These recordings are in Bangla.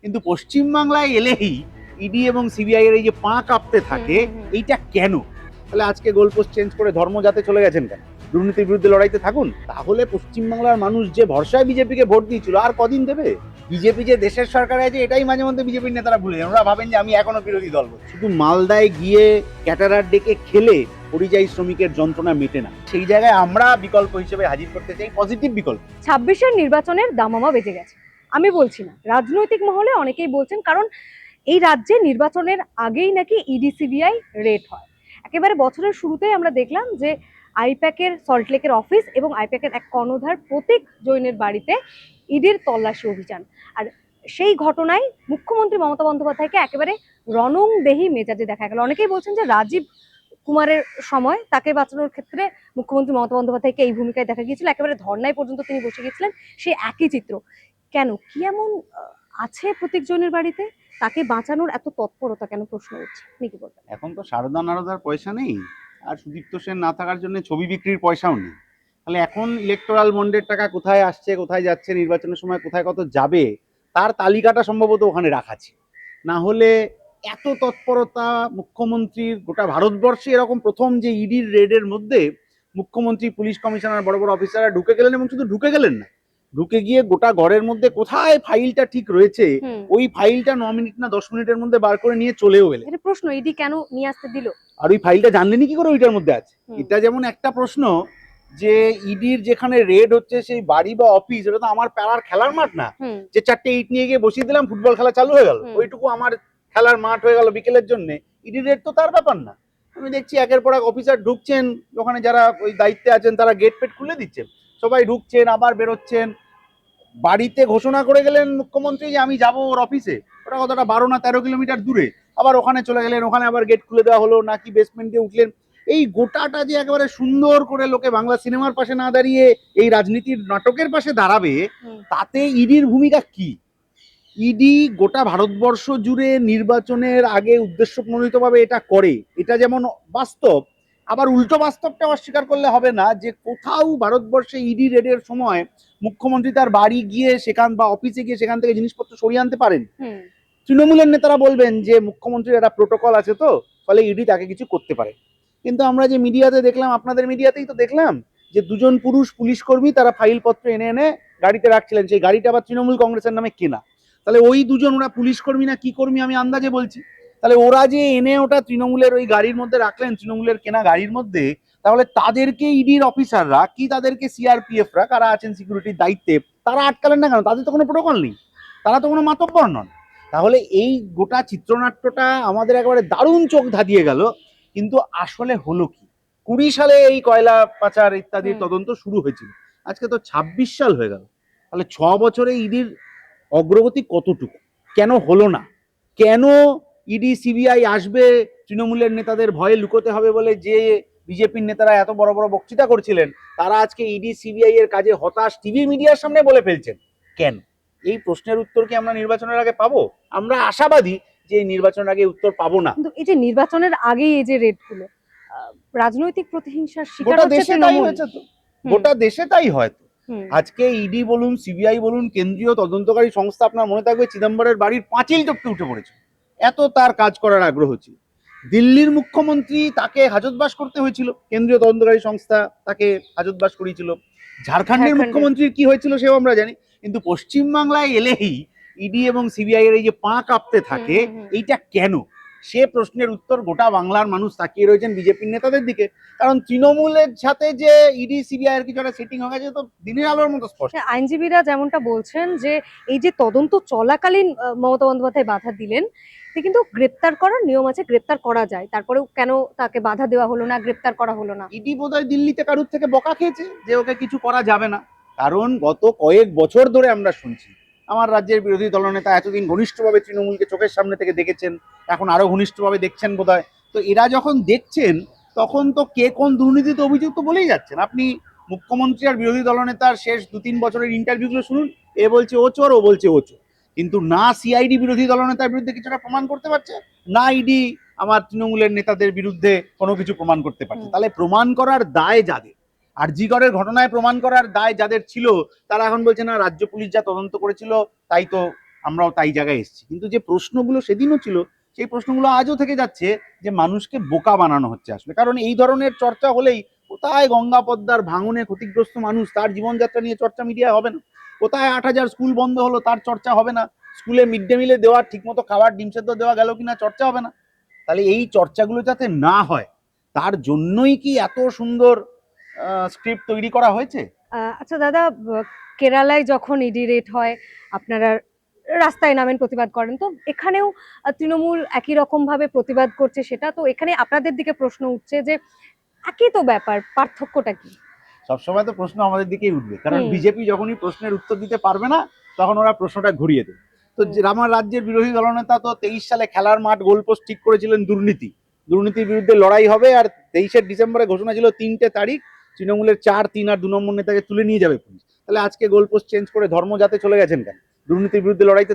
কিন্তু পশ্চিমবাংলায় এলেই ইডি এবং সিবিআই এর এই যে পা কাঁপতে থাকে, এইটা কেন? তাহলে আজকে গোলপোস্ট চেঞ্জ করে ধর্মজাতে চলে গেছেন কেন? দুর্নীতির বিরুদ্ধে লড়াইতে থাকুন। তাহলে পশ্চিমবাংলার মানুষ যে ভরসায় বিজেপিকে ভোট দিয়েছিল আর কদিন দেবে? বিজেপি যে দেশের সরকারে আছে এটাই মাঝে মধ্যে বিজেপির নেতারা ভুলে যান। ওরা ভাবেন যে আমি এখনো বিরোধী দল করছি। শুধু মালদায় গিয়ে ক্যাটারার ডেকে খেলে পরিযায়ী শ্রমিকের যন্ত্রণা মেটে না। সেই জায়গায় আমরা বিকল্প হিসেবে হাজির করতে চাই পজিটিভ বিকল্প। 26-এর নির্বাচনের দামামা বেজে গেছে, আমি বলছি না, রাজনৈতিক মহলে অনেকেই বলছেন, কারণ এই রাজ্যে নির্বাচনের আগেই নাকি ইডি সিবিআই রেড হয়। একেবারে বছরের শুরুতেই আমরা দেখলাম যে আইপ্যাকের সল্টলেকের অফিস এবং আইপ্যাকের এক কর্ণধার প্রতীক জৈনের বাড়িতে ইডির তল্লাশি অভিযান। আর সেই ঘটনায় মুখ্যমন্ত্রী মমতা বন্দ্যোপাধ্যায়কে একেবারে রণংদেহী মেজাজে দেখা গেল। অনেকেই বলছেন যে রাজীব কুমারের সময় তাকে বাঁচানোর ক্ষেত্রে মুখ্যমন্ত্রী মমতা বন্দ্যোপাধ্যায়কে এই ভূমিকায় দেখা গিয়েছিল, একেবারে ধর্নায় পর্যন্ত তিনি বসে গেছিলেন। সেই একই চিত্র কেন, কি এমন আছে প্রতীক জনের বাড়িতে? তাকে বাঁচানোর এত তৎপরতা কেন, প্রশ্ন উঠছে। আপনি কি বলবেন? এখন তো সারদা নারদার পয়সা নেই, আর সুদীপ্ত সেন না থাকার জন্য ছবি বিক্রির পয়সাও নেই। তাহলে এখন ইলেকটোরাল বন্ডের টাকা কোথায় আসছে, কোথায় যাচ্ছে, নির্বাচনের সময় কোথায় কত যাবে, তার তালিকাটা সম্ভবত ওখানে রাখা আছে। না হলে এত তৎপরতা মুখ্যমন্ত্রীর গোটা ভারতবর্ষে এরকম প্রথম যে ইডির রেডের মধ্যে মুখ্যমন্ত্রী, পুলিশ কমিশনার, বড় বড় অফিসাররা ঢুকে গেলেন, এবং শুধু ঢুকে গেলেন না, ঢুকে গিয়ে গোটা ঘরের মধ্যে কোথায় ফাইলটা ঠিক রয়েছে ওই ফাইলটা 9 মিনিট না 10 মিনিটের মধ্যে বার করে নিয়ে চলেও গেলেন। এটা প্রশ্ন, ইডি কেন নিয়ে আসতে দিল? আর ওই ফাইলটা জানলেনই কি করে ওইটার মধ্যে আছে? এটা যেমন একটা প্রশ্ন যে ইডির যেখানে রেড হচ্ছে সেই বাড়ি বা অফিস, এটা তো আমার পাড়ার খেলার মাঠ না যে 4টে ইট নিয়ে গিয়ে বসিয়ে দিলাম, ফুটবল খেলা চালু হয়ে গেল, ওইটুকু আমার খেলার মাঠ হয়ে গেল বিকেলের জন্য। ইডির রেড তো তার ব্যাপার না। আমি দেখছি একের পর এক অফিসার ঢুকছেন, ওখানে যারা ওই দায়িত্বে আছেন তারা গেট পেট খুলে দিচ্ছেন, সবাই ঢুকছেন আবার বেরোচ্ছেন। বাড়িতে ঘোষণা করে গেলেন মুখ্যমন্ত্রী যে আমি যাবো ওর অফিসে, ওটা কতটা 12 না 13 কিলোমিটার দূরে, আবার ওখানে চলে গেলেন, ওখানে আবার গেট খুলে দেওয়া হলো, নাকি বেসমেন্টে উঠলেন। এই গোটাটা যে একেবারে সুন্দর করে লোকে বাংলা সিনেমার পাশে না দাঁড়িয়ে এই রাজনীতির নাটকের পাশে দাঁড়াবে, তাতে ইডির ভূমিকা কি? ইডি গোটা ভারতবর্ষ জুড়ে নির্বাচনের আগে উদ্দেশ্যপ্রণোদিতভাবে এটা করে, এটা যেমন বাস্তব, আবার উল্টো বাস্তবটা অস্বীকার করলে হবে না যে কোথাও ভারতবর্ষে ইডি রেডের সময় মুখ্যমন্ত্রী তার বাড়ি গিয়ে সেখান বা অফিসে গিয়ে সেখান থেকে জিনিসপত্র সরিয়ে আনতে পারেন। তৃণমূলের নেতারা বলবেন যে মুখ্যমন্ত্রীর একটা প্রোটোকল আছে, তো ফলে ইডি তাকে কিছু করতে পারে। কিন্তু আমরা যে মিডিয়াতে দেখলাম, আপনাদের মিডিয়াতেই তো দেখলাম যে দুজন পুরুষ পুলিশ কর্মী তারা ফাইলপত্র এনে এনে গাড়িতে রাখছিলেন, সেই গাড়িটা আবার তৃণমূল কংগ্রেসের নামে কেনা। তাহলে ওই দুজন, ওরা পুলিশ কর্মী না কি কর্মী আমি আন্দাজে বলছি, তাহলে ওরা যে এনে ওটা তৃণমূলের ওই গাড়ির মধ্যে রাখলেন, তৃণমূলের কেনা গাড়ির মধ্যে, তাহলে তাদেরকে ইডির অফিসাররা কি, তাদেরকে সিআরপিএফরা কারা আছেন সিকিউরিটির দায়িত্বে, তারা আটকালেন না কেন? তাদের তো কোনো প্রোটোকল নেই, তারা তো কোনো মাতব্বর নন। তাহলে এই গোটা চিত্রনাট্যটা আমাদের একেবারে দারুণ চোখ ধাঁধিয়ে গেল। কিন্তু আসলে হলো কি? 20 সালে এই কয়লা পাচার ইত্যাদির তদন্ত শুরু হয়েছিল, আজকে তো 26 সাল হয়ে গেল। তাহলে 6 বছরে ইডির অগ্রগতি কতটুকু? কেন হলো না? কেন ইডি সিবিআই আসবে তৃণমূলের নেতাদের ভয়ে লুকোতে হবে বলে যে বিজেপির নেতারা এত বড় বড় বক্তৃতা করছিলেন, তারা আজকে ইডি সিবিআই এর কাজে হতাশ টিভি মিডিয়ার সামনে বলে ফেলছেন? কেন? এই প্রশ্নের উত্তর কি আমরা নির্বাচনের আগে পাবো? আমরা আশাবাদী যে এই নির্বাচনের আগে উত্তর পাবো না। কিন্তু এই যে নির্বাচনের আগেই এই যে রেড গুলো, রাজনৈতিক প্রতিহিংসার শিকার গোটা হচ্ছে দেশে তাই হয়েছে, তো গোটা দেশে তাই হয়। আজকে ইডি বলুন, সিবিআই বলুন, কেন্দ্রীয় তদন্তকারী সংস্থা, আপনার মনে থাকবে চিদম্বরের বাড়ির পাঁচিল টপকে উঠে পড়েছে, এত তার কাজ করার আগ্রহ ছিল। দিল্লির মুখ্যমন্ত্রী, তাকে হাজতবাস করতে হয়েছিল, কেন্দ্রীয় তদন্তকারী সংস্থা তাকে হাজতবাস করিয়েছিল। ঝাড়খণ্ডের মুখ্যমন্ত্রীর কি হয়েছিল সেও আমরা জানি। কিন্তু পশ্চিমবাংলায় এলেই ইডি এবং সিবিআই এর এই যে পা কাঁপতে থাকে, এইটা কেন? সে প্রশ্নের উত্তর গোটা বাংলার মানুষ তাকিয়ে রয়েছেন বিজেপির নেতাদের দিকে। কারণ তৃণমূলের সাথে যে ইডি সিবিআই এর কিছু একটা সেটিং হয়ে গেছে, তো দিনের আলোর মতো স্পষ্ট। আইনজীবীরা যেমনটা বলছেন যে এই যে তদন্ত চলাকালীন মমতা বন্দ্যোপাধ্যায় বাধা দিলেন, কিন্তু গ্রেপ্তার করার নিয়ম আছে, গ্রেপ্তার করা যায়, তারপরেও কেন তাকে বাধা দেওয়া হলো না, গ্রেপ্তার করা হলো না? ইডি বোধহয় দিল্লিতে কারুর থেকে বকা খেয়েছে যে ওকে কিছু করা যাবে না। কারণ গত কয়েক বছর ধরে আমরা শুনছি, আমার রাজ্যের বিরোধী দলনেতা এতদিন ঘনিষ্ঠভাবে তৃণমূলকে চোখের সামনে থেকে দেখেছেন, এখন আরো ঘনিষ্ঠভাবে দেখছেন বোধহয়। তো এরা যখন দেখছেন, তখন তো কে কোন দুর্নীতিতে অভিযুক্ত বলেই যাচ্ছেন। আপনি মুখ্যমন্ত্রী আর বিরোধী দলনেতার শেষ 2-3 বছরের ইন্টারভিউগুলো শুনুন, এ বলছে ও চোর, ও বলছে ও চোর। কিন্তু না সিআইডি বিরোধী দলনেতার বিরুদ্ধে কিছুটা প্রমাণ করতে পারছে, না ইডি আমার তৃণমূলের নেতাদের বিরুদ্ধে কোনো কিছু প্রমাণ করতে পারছে। তাহলে প্রমাণ করার দায় যাদের, আরজিকরের ঘটনায় প্রমাণ করার দায় যাদের ছিল, তারা এখন বলছে না রাজ্য পুলিশ যা তদন্ত করেছিল তাই তো আমরাও তাই জায়গায় এসেছি। কিন্তু যে প্রশ্নগুলো সেদিনও ছিল সেই প্রশ্নগুলো আজও থেকে যাচ্ছে, যে মানুষকে বোকা বানানো হচ্ছে আসলে। কারণ এই ধরনের চর্চা হলেই কোথায় গঙ্গা পদ্মার ভাঙনে ক্ষতিগ্রস্ত মানুষ, তার জীবনযাত্রা নিয়ে চর্চা মিডিয়া হবে না? কোথায় 8,000 স্কুল বন্ধ হলো, তার চর্চা হবে না? স্কুলে মিড ডে মিলে দেওয়ার ঠিকমতো খাবার, ডিম সেদ্ধ দেওয়া গেল কিনা, চর্চা হবে না? তাহলে এই চর্চাগুলো যাতে না হয় তার জন্যই কি এত সুন্দর স্ক্রিপ্ট তৈরি করা হয়েছে? আচ্ছা দাদা, কেরালায় যখন ইডি রেড হয় আপনারা রাস্তায় নামেন, প্রতিবাদ করেন, তো এখানেও তৃণমূল একই রকম ভাবে প্রতিবাদ করছে, সেটা তো এখানে আপনাদের দিকে প্রশ্ন উঠছে যে একই তো ব্যাপার, পার্থক্যটা কি? সবসময় তো প্রশ্ন আমাদের দিকেই উঠবে, কারণ বিজেপি যখনই প্রশ্নের উত্তর দিতে পারবে না তখন ওরা প্রশ্নটা ঘুরিয়ে দেবে। তো আমার রাজ্যের বিরোধী দলনেতা তো 23 সালে খেলার মাঠ গোলপোস্ট ঠিক করেছিলেন দুর্নীতির বিরুদ্ধে লড়াই হবে, আর 23শে ডিসেম্বরে ঘোষণা ছিল 3টে তারিখ তৃণমূলের 4, 3 আর 2 নম্বর নেতাকে তুলে নিয়ে যাবে পুলিশ। তাহলে আজকে গোলপোস্ট চেঞ্জ করে ধর্মজাতে চলে গেছেন কেন? দুর্নীতির বিরুদ্ধে লড়াইতে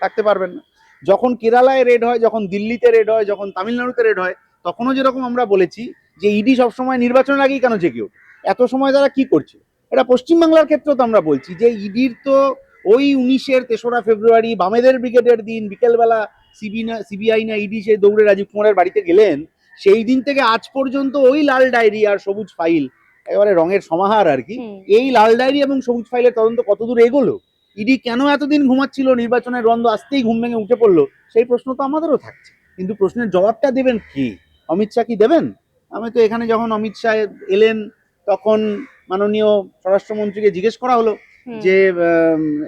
থাকতে পারবেন না। যখন কেরালায় রেড হয়, যখন দিল্লিতে রেড হয়, যখন তামিলনাড়ুতে রেড হয়, তখনও যেরকম আমরা বলেছি যে ইডি সবসময় নির্বাচনের আগেই কেন জেগে ওঠে, এত সময় তারা কি করছিল। এটা পশ্চিমবাংলার ক্ষেত্রেও তো আমরা বলছি যে ইডির তো ওই 19-এর 3রা ফেব্রুয়ারি বামেদের ব্রিগেডের দিন বিকেলবেলা সিবিআই না ইডি সেই দৌড়ে রাজীব কুমারের বাড়িতে গেলেন, সেই দিন থেকে আজ পর্যন্ত ওই লাল ডায়েরি আর সবুজ ফাইল, একেবারে রঙের সমাহার আর কি, এই লাল ডায়েরি এবং সবুজ ফাইলের তদন্ত কতদূর এগোলো, ইডি কেন এতদিন ঘুমাচ্ছিল, নির্বাচনের রন্ধ আসতেই ঘুম ভেঙে উঠে পড়লো, সেই প্রশ্ন তো আমাদেরও থাকছে। কিন্তু প্রশ্নের জবাবটা দেবেন কি? অমিত শাহ কি দেবেন? আমি তো এখানে যখন অমিত শাহ এলেন তখন মাননীয় স্বরাষ্ট্রমন্ত্রীকে জিজ্ঞেস করা হলো যে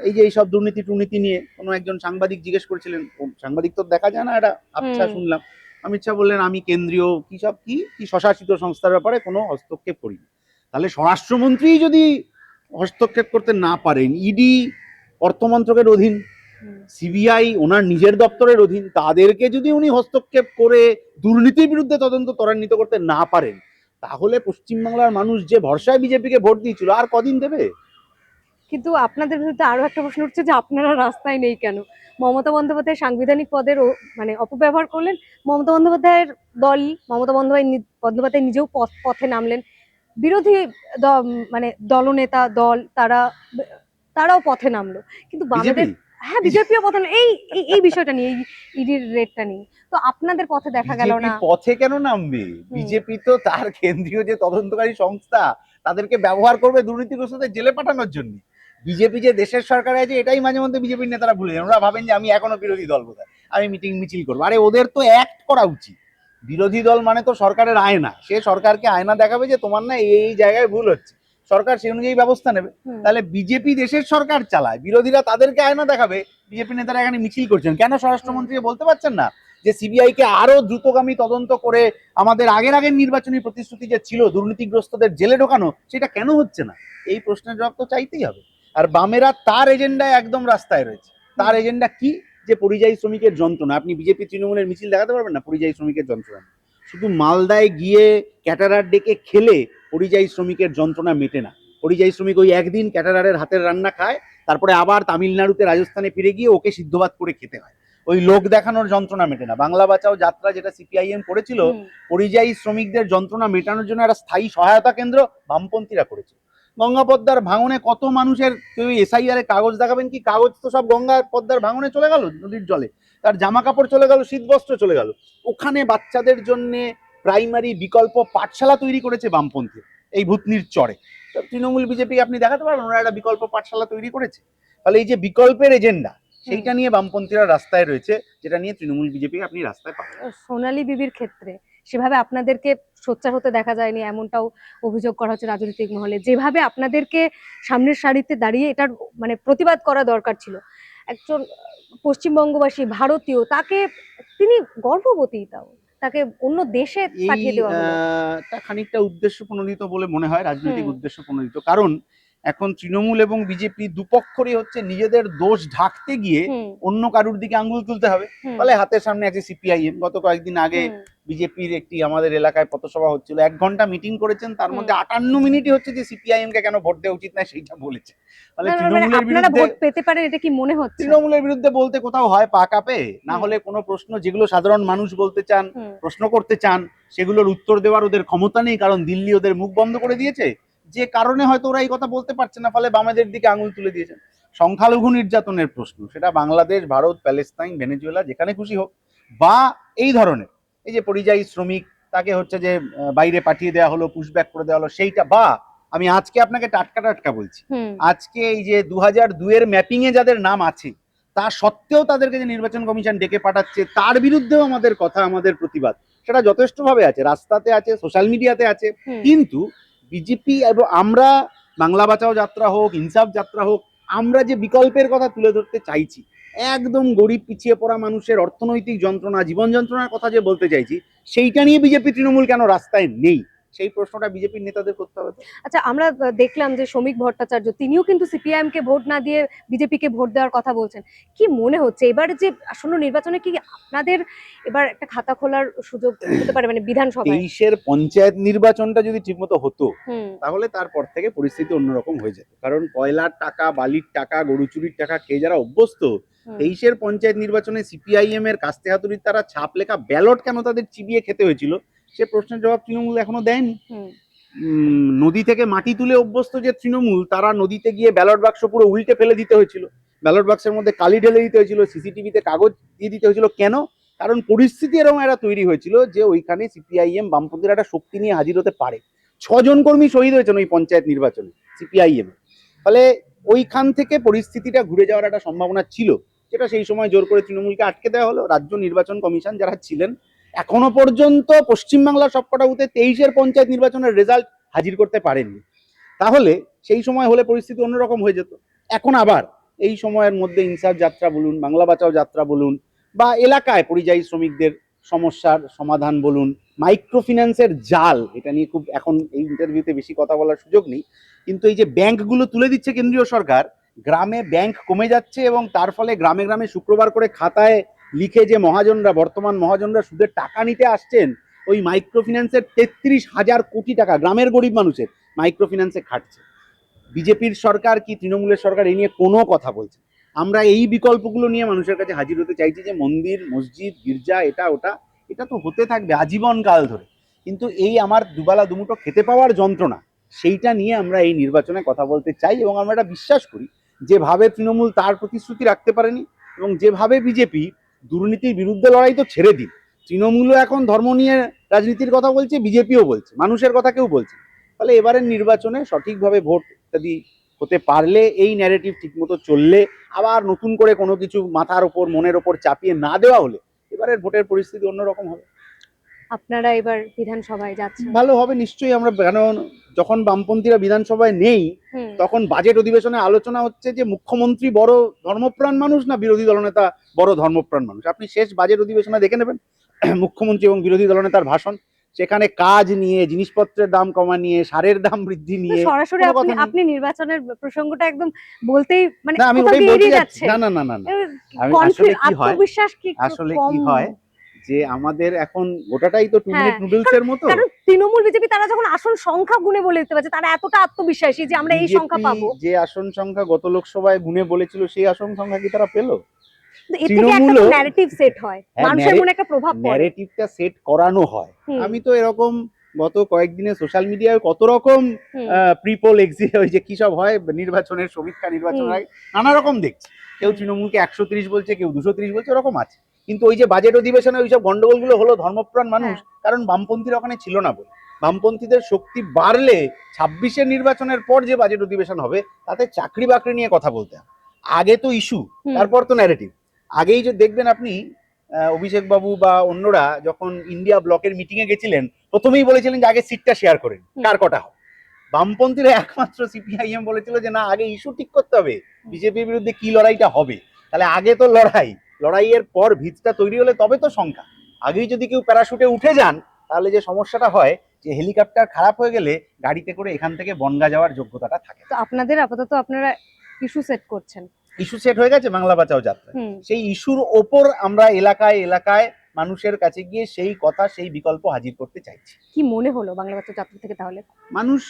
এই যে এইসব দুর্নীতি নিয়ে কোনো একজন সাংবাদিক জিজ্ঞেস করেছিলেন, সাংবাদিক তো দেখা যায় না, এটা আবছা শুনলাম। অমিত শাহ বললেন আমি কেন্দ্রীয় কি স্বশাসিত সংস্থার ব্যাপারে কোনো হস্তক্ষেপ করি। তাহলে স্বরাষ্ট্রমন্ত্রী যদি হস্তক্ষেপ করতে না পারেন, ইডি অর্থমন্ত্রকের অধীন, সিবিআই ওনার নিজের দপ্তরের অধীন, তাদেরকে যদি উনি হস্তক্ষেপ করে দুর্নীতির বিরুদ্ধে তদন্ত ত্বরান্বিত করতে না পারেন, তাহলে পশ্চিমবাংলার মানুষ যে ভরসায় বিজেপিকে ভোট দিয়েছিল আর কদিন দেবে? কিন্তু আপনাদের বিরুদ্ধে আরো একটা প্রশ্ন উঠছে যে আপনারা রাস্তায় নেই কেন? মমতা বন্দ্যোপাধ্যায় সাংবিধানিক পদের মানে অপব্যবহার করলেন। মমতা বন্দ্যোপাধ্যায়ের দলই, মমতা বন্দ্যোপাধ্যায় নিজেও পথে নামলেন। বিরোধী মানে দলনেতা দল তারাও পথে নামলো, কিন্তু বামেদের, হ্যাঁ বিজেপিও পথে এই এই বিষয়টা নিয়ে, এই ইডির রেটটা নিয়ে তো আপনাদের পথে দেখা গেল না। পথে কেন নামবে? বিজেপি তো তার কেন্দ্রীয় যে তদন্তকারী সংস্থা, তাদেরকে ব্যবহার করবে দুর্নীতিগ্রস্তদের জেলে পাঠানোর জন্য। বিজেপি যে দেশের সরকারে আছে এটাই মাঝে মধ্যে বিজেপির নেতারা ভুলে যান। ওরা ভাবেন যে আমি এখনো বিরোধী দল, বোধহয় আমি মিছিল করবো। আরে ওদের তো অ্যাক্ট করা উচিত। বিরোধী দল মানে তো সরকারের আয়না, সে সরকারকে আয়না দেখাবে যে তোমার না এই জায়গায় ভুল হচ্ছে, সরকার সেই অনুযায়ী ব্যবস্থা নেবে। তাহলে বিজেপি দেশের সরকার চালায়, বিরোধীরা তাদেরকে আয়না দেখাবে। বিজেপি নেতারা এখানে মিছিল করছেন কেন? স্বরাষ্ট্রমন্ত্রী বলতে পারছেন না যে সিবিআই কে আরো দ্রুতগামী তদন্ত করে আমাদের আগের নির্বাচনী প্রতিশ্রুতি যে ছিল দুর্নীতিগ্রস্তদের জেলে ঢোকানো, সেটা কেন হচ্ছে না? এই প্রশ্নের জবাব তো চাইতেই হবে। আর বামেরা তার এজেন্ডায় একদম রাস্তায় রয়েছে। তার এজেন্ডা কি? যে পরিযায়ী শ্রমিকের যন্ত্রণা। আপনি বিজেপি তৃণমূলের মিছিল দেখাতে পারবেন না পরিযায়ী শ্রমিকের যন্ত্রণা। শুধু মালদায় গিয়ে ক্যাটারার ডেকে খেলে পরিযায়ী শ্রমিকের যন্ত্রণা মেটে না। পরিযায়ী শ্রমিক ওই একদিন ক্যাটারারের হাতের রান্না খায়, তারপরে আবার তামিলনাড়ুতে রাজস্থানে ফিরে গিয়ে ওকে সিদ্ধ ভাত করে খেতে হয়। ওই লোক দেখানোর যন্ত্রণা মেটে না। বাংলা বাঁচাও যাত্রা যেটা সিপিআইএম করেছিল, পরিযায়ী শ্রমিকদের যন্ত্রণা মেটানোর জন্য একটা স্থায়ী সহায়তা কেন্দ্র বামপন্থীরা করেছিল। গঙ্গা পদ্মার ভাঙনে কত মানুষের, কেউ এসআইআর এ কাগজ দেখাবেন কি? কাগজ তো সব গঙ্গা পদ্মার ভাঙনে চলে গেল, নদীর জলে তার জামা কাপড় চলে গেল, শীতবস্ত্র চলে গেল। ওখানে বাচ্চাদের জন্য প্রাইমারি বিকল্প পাঠশালা তৈরি করেছে বামপন্থী, এই ভূতনির চরে। তৃণমূল বিজেপি আপনি দেখাতে পারবেন ওরা একটা বিকল্প পাঠশালা তৈরি করেছে? তাহলে এই যে বিকল্পের এজেন্ডা, সেইটা নিয়ে বামপন্থীরা রাস্তায় রয়েছে, যেটা নিয়ে তৃণমূল বিজেপি আপনি রাস্তায় পাবেন। সোনালী বিবির ক্ষেত্রে সেভাবে আপনাদেরকে সোচ্চার হতে দেখা যায়নি, এমনটাও অভিযোগ করা হচ্ছে রাজনৈতিক মহলে। যেভাবে আপনাদেরকে সামনের সারিতে দাঁড়িয়ে এটার মানে প্রতিবাদ করা দরকার ছিল, একজন পশ্চিমবঙ্গবাসী ভারতীয়, তাকে, তিনি গর্ভবতী, তাও তাকে অন্য দেশে পাঠিয়ে দেওয়া হলো। এটা খানিকটা উদ্দেশ্য প্রণোদিত বলে মনে হয়, রাজনৈতিক উদ্দেশ্য প্রণোদিত। কারণ এখন তৃণমূল এবং বিজেপি দুপক্ষরই হচ্ছে নিজেদের দোষ ঢাকতে গিয়ে অন্য কারুর দিকে আঙ্গুল তুলতে হবে। ফলে হাতের সামনে আছে সিপিআইএম। গত কয়েকদিন আগে বিজেপির একটি আমাদের এলাকায় পথসভা হচ্ছিল, 1 ঘন্টা মিটিং করেছেন, তার মধ্যে 58 মিনিটই হচ্ছে যে সিপিআইএম কে কেন ভোট দেওয়া উচিত না সেইটা বলেছে। ফলে তৃণমূলের বিরুদ্ধে ভোট পেতে পারেন, এটা কি মনে হচ্ছে? তৃণমূলের বিরুদ্ধে বলতে কোথাও হয় পা কাঁপে, না হলে কোনো প্রশ্ন যেগুলো সাধারণ মানুষ বলতে চান, প্রশ্ন করতে চান, সেগুলোর উত্তর দেওয়ার ওদের ক্ষমতা নেই, কারণ দিল্লি ওদের মুখ বন্ধ করে দিয়েছে। যে কারণে হয়তো ওরা এই কথা বলতে পারছে না, ফলে বামেদের দিকে আঙুল তুলে দিয়েছেন। সংখ্যালঘু নির্যাতনের প্রশ্ন, সেটা বাংলাদেশ, ভারত, প্যালেস্তাইন, ভেনেজুয়েলা, যেখানে খুশি হোক, বা এই ধরনের এই যে পরিযায়ী শ্রমিক, তাকে হচ্ছে যে বাইরে পাঠিয়ে দেওয়া হলো, পুশব্যাক করে দেওয়া হলো, সেইটা, বা আমি আজকে আপনাকে টাটকা টাটকা বলছি, আজকে এই যে 2002-এর ম্যাপিং এ যাদের নাম আছে তা সত্ত্বেও তাদেরকে যে নির্বাচন কমিশন ডেকে পাঠাচ্ছে, তার বিরুদ্ধেও আমাদের কথা, আমাদের প্রতিবাদ সেটা যথেষ্টভাবে আছে, রাস্তাতে আছে, সোশ্যাল মিডিয়াতে আছে। কিন্তু বিজেপি এবং আমরা, বাংলা বাঁচাও যাত্রা হোক, ইনসাফ যাত্রা হোক, আমরা যে বিকল্পের কথা তুলে ধরতে চাইছি, একদম গরিব পিছিয়ে পড়া মানুষের অর্থনৈতিক যন্ত্রণা, জীবন যন্ত্রণার কথা যে বলতে চাইছি, সেইটা নিয়ে বিজেপি তৃণমূল কেন রাস্তায় নেই, সেই প্রশ্নটা বিজেপির নেতাদের করতে হবে। আচ্ছা, আমরা দেখলাম যে শ্রমিক ভট্টাচার্য তিনিও কিন্তু সিপিআইএম কে ভোট না দিয়ে বিজেপিকে ভোট দেওয়ার কথা বলছেন। কি মনে হচ্ছে এবারে যে আসন্ন নির্বাচনে কি আপনাদের এবার একটা খাতা খোলার সুযোগ হতে পারে, মানে বিধানসভায়? 23-এর পঞ্চায়েত নির্বাচনটা যদি ঠিকমতো হতো তাহলে তারপর থেকে পরিস্থিতি অন্যরকম হয়ে যেত, কারণ কয়লার টাকা, বালির টাকা, গরু চুরির টাকা খেয়ে যারা অভ্যস্ত, 23-এর পঞ্চায়েত নির্বাচনে সিপিআইএম এর কাস্তে হাতুড়ির তারা ছাপ লেখা ব্যালট কেন তাদের চিবিয়ে খেতে হয়েছিল, সে প্রশ্নের জবাব তৃণমূল এখনো দেয়নি। নদী থেকে মাটি তুলে অভ্যস্ত যে তৃণমূল, তারা নদীতে গিয়ে ব্যালট বাক্স পুরো উল্টে ফেলে দিতে হয়েছিল, ব্যালট বাক্সের মধ্যে কালি ঢেলে দিতে হয়েছিল, সিসিটিভিতে কাগজ দিয়ে দিতে হয়েছিল। কেন? কারণ পরিস্থিতি এরকম একটা তৈরি হয়েছিল যে ওইখানে সিপিআইএম বামপন্থীরা একটা শক্তি নিয়ে হাজির হতে পারে। 6 জন কর্মী শহীদ হয়েছেন ওই পঞ্চায়েত নির্বাচনে সিপিআইএম। ফলে ওইখান থেকে পরিস্থিতিটা ঘুরে যাওয়ার একটা সম্ভাবনা ছিল, যেটা সেই সময় জোর করে তৃণমূলকে আটকে দেওয়া হলো। রাজ্য নির্বাচন কমিশন যারা ছিলেন এখনো পর্যন্ত পশ্চিমবাংলার সবকটা বুথে 23-এর পঞ্চায়েত নির্বাচনের রেজাল্ট হাজির করতে পারেননি। তাহলে সেই সময় হলে পরিস্থিতি অন্যরকম হয়ে যেত। এখন আবার এই সময়ের মধ্যে ইনসাফ যাত্রা বলুন, বাংলা বাঁচাও যাত্রা বলুন, বা এলাকায় পরিযায়ী শ্রমিকদের সমস্যার সমাধান বলুন, মাইক্রো ফিন্যান্সের জাল, এটা নিয়ে খুব এখন এই ইন্টারভিউতে বেশি কথা বলার সুযোগ নেই, কিন্তু এই যে ব্যাংকগুলো তুলে দিচ্ছে কেন্দ্রীয় সরকার, গ্রামে ব্যাংক কমে যাচ্ছে এবং তার ফলে গ্রামে গ্রামে শুক্রবার করে খাতায় লিখে যে মহাজনরা, বর্তমান মহাজনরা সুদের টাকা নিতে আসছেন, ওই মাইক্রো ফিন্যান্সের 33,000 কোটি টাকা গ্রামের গরিব মানুষের মাইক্রো ফিন্যান্সে খাটছে। বিজেপির সরকার কি তৃণমূলের সরকার এই নিয়ে কোনো কথা বলছে? আমরা এই বিকল্পগুলো নিয়ে মানুষের কাছে হাজির হতে চাইছি যে মন্দির, মসজিদ, গির্জা, এটা ওটা, এটা তো হতে থাকবে আজীবন কাল ধরে, কিন্তু এই আমার দুবেলা দুমুঠো খেতে পাওয়ার যন্ত্রণা, সেইটা নিয়ে আমরা এই নির্বাচনে কথা বলতে চাই। এবং আমরা এটা বিশ্বাস করি, যেভাবে তৃণমূল তার প্রতিশ্রুতি রাখতে পারেনি এবং যেভাবে বিজেপি দুর্নীতির বিরুদ্ধে লড়াই তো ছেড়ে দিন, তৃণমূলও এখন ধর্ম নিয়ে রাজনীতির কথা বলছে, বিজেপিও বলছে, মানুষের কথা কেউ বলছে। ফলে এবারের নির্বাচনে সঠিকভাবে ভোট ইত্যাদি হতে পারলে, এই ন্যারেটিভ ঠিকমতো চললে, আবার নতুন করে কোনো কিছু মাথার ওপর, মনের ওপর চাপিয়ে না দেওয়া হলে এবারের ভোটের পরিস্থিতি অন্যরকম হবে। আপনারা এবার বিধানসভায় যাচ্ছেন, ভালো হবে নিশ্চয়ই। আমরা কারণ যখন বামপন্থীরা বিধানসভায় নেই তখন বাজেট অধিবেশনে আলোচনা হচ্ছে যে মুখ্যমন্ত্রী বড় ধর্মপ্রাণ মানুষ না বিরোধী দলনেতা বড় ধর্মপ্রাণ মানুষ। আপনি শেষ বাজেট অধিবেশনে দেখে নেবেন মুখ্যমন্ত্রী এবং বিরোধী দলনেতার ভাষণ, সেখানে কাজ নিয়ে, জিনিসপত্রের দাম কমা নিয়ে, সারের দাম বৃদ্ধি নিয়ে সরাসরি আপনি নির্বাচনের প্রসঙ্গটা একদম বলতেই মানে না, আমি ওটাই বলতে যাচ্ছি। না না না না, আসলে কি হয় যে আমাদের এখন গোটাটাই তো 2 মিনিট নুডলস এর মতো। কারণ তৃণমূল বিজেপি তারা যখন আসন সংখ্যা গুণে বলে দিতে পারছে, তারা এতটা আত্মবিশ্বাসী যে আমরা এই সংখ্যা পাবো। যে আসন সংখ্যা গত লোকসভায় গুণে বলেছিল সেই আসন সংখ্যা কি তারা পেল? ন্যারেটিভ সেট হয়, মানুষের মনে একটা প্রভাব পড়ে, ন্যারেটিভটা সেট করানো হয়। আমি তো এরকম গত কয়েকদিনে সোশ্যাল মিডিয়ায় কত রকম প্রিপোল এক্সিট, ওই যে কি সব হয় নির্বাচনের সমীক্ষা, নির্বাচনের আগে নানা রকম দেখছি, কেউ তৃণমূলকে 130 বলছে, কেউ 230 বলছে, এরকম আছে। কিন্তু ওই যে বাজেট অধিবেশনে ওইসব গন্ডগোলগুলো হলো ধর্মপ্রাণ মানুষ, কারণ বামপন্থীরা ওখানে ছিল না বলে। বামপন্থীদের শক্তি বাড়লে 26-এর নির্বাচনের পর যে বাজেট অধিবেশন হবে তাতে চাকরি বাকরি নিয়ে কথা বলতে হবে। আগে তো ইস্যু, তারপর তো ন্যারেটিভ। আগেই যে দেখবেন আপনি অভিষেক বাবু বা অন্যরা যখন ইন্ডিয়া ব্লকের মিটিং এ গেছিলেন, প্রথমেই বলেছিলেন যে আগে সিটটা শেয়ার করেন, কার কটা হয়। বামপন্থীরা একমাত্র সিপিআইএম বলেছিল যে না, আগে ইস্যু ঠিক করতে হবে, বিজেপির বিরুদ্ধে কি লড়াইটা হবে। তাহলে আগে তো লড়াইয়ের পর ভিতটা তৈরি হলে তবে তো সংখ্যা। আগেই যদি কেউ প্যারাশুটে উঠে যান, তাহলে যে সমস্যাটা হয় যে হেলিকপ্টার খারাপ হয়ে গেলে গাড়িতে করে এখান থেকে বনগা যাওয়ার যোগ্যতাটা থাকে। তো আপনাদের আপাতত আপনারা ইস্যু সেট করছেন, ইস্যু সেট হয়ে গেছে বাংলা বাঁচাও যাত্রা। সেই ইস্যুর ওপর আমরা এলাকায় এলাকায় মানুষের কাছে গিয়ে সেই কথা, সেই বিকল্প হাজির করতে চাইছি। কি মনে হলো বাংলা বাঁচাও যাত্রা থেকে? তাহলে মানুষ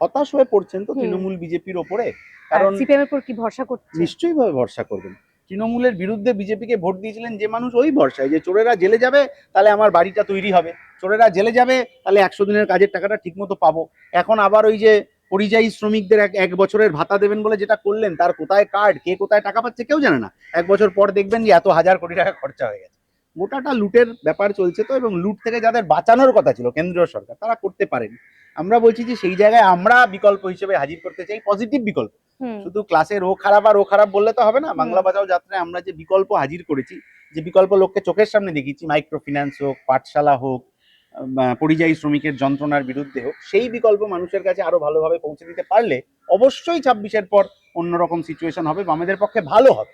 হতাশ হয়ে পড়ছেন তো তৃণমূল বিজেপির ওপরে, কারণ সিপিএম এর উপর কি ভরসা করছেন? নিশ্চয়ই ভাবে ভরসা করবেন। তৃণমূলের বিরুদ্ধে বিজেপিকে ভোট দিয়েছিলেন যে মানুষ, ওই ভরসায় যে চোরেরা জেলে যাবে তাহলে আমার বাড়িটা তৈরি হবে, চোরেরা জেলে যাবে তাহলে 100 দিনের কাজের টাকাটা ঠিক মতো পাবো। এখন আবার ওই যে পরিযায়ী শ্রমিকদের এক বছরের ভাতা দেবেন বলে যেটা করলেন, তার কোথায় কার্ড, কে কোথায় টাকা পাচ্ছে কেউ জানে না। 1 বছর পর দেখবেন যে এত হাজার কোটি টাকা খরচা হয়ে গেছে। গোটাটা লুটের ব্যাপার চলছে তো, এবং লুট থেকে যাদের বাঁচানোর কথা ছিল কেন্দ্রীয় সরকার, তারা করতে পারেনি। আমরা বলছি যে সেই জায়গায় আমরা বিকল্প হিসেবে হাজির করতে চাই, পজিটিভ বিকল্প। শুধু ক্লাসের ও খারাপ আর ও খারাপ বললে তো হবে না। বাংলা বাঁচাও যাত্রায় আমরা যে বিকল্প হাজির করেছি, যে বিকল্প লোককে চোখের সামনে দেখিয়েছি, মাইক্রো ফিন্যান্স হোক, পাঠশালা হোক, পরিযায়ী শ্রমিকের যন্ত্রণার বিরুদ্ধে হোক, সেই বিকল্প মানুষের কাছে আরো ভালোভাবে পৌঁছে দিতে পারলে অবশ্যই 26-এর পর অন্যরকম সিচুয়েশন হবে, বামেদের পক্ষে ভালো হবে।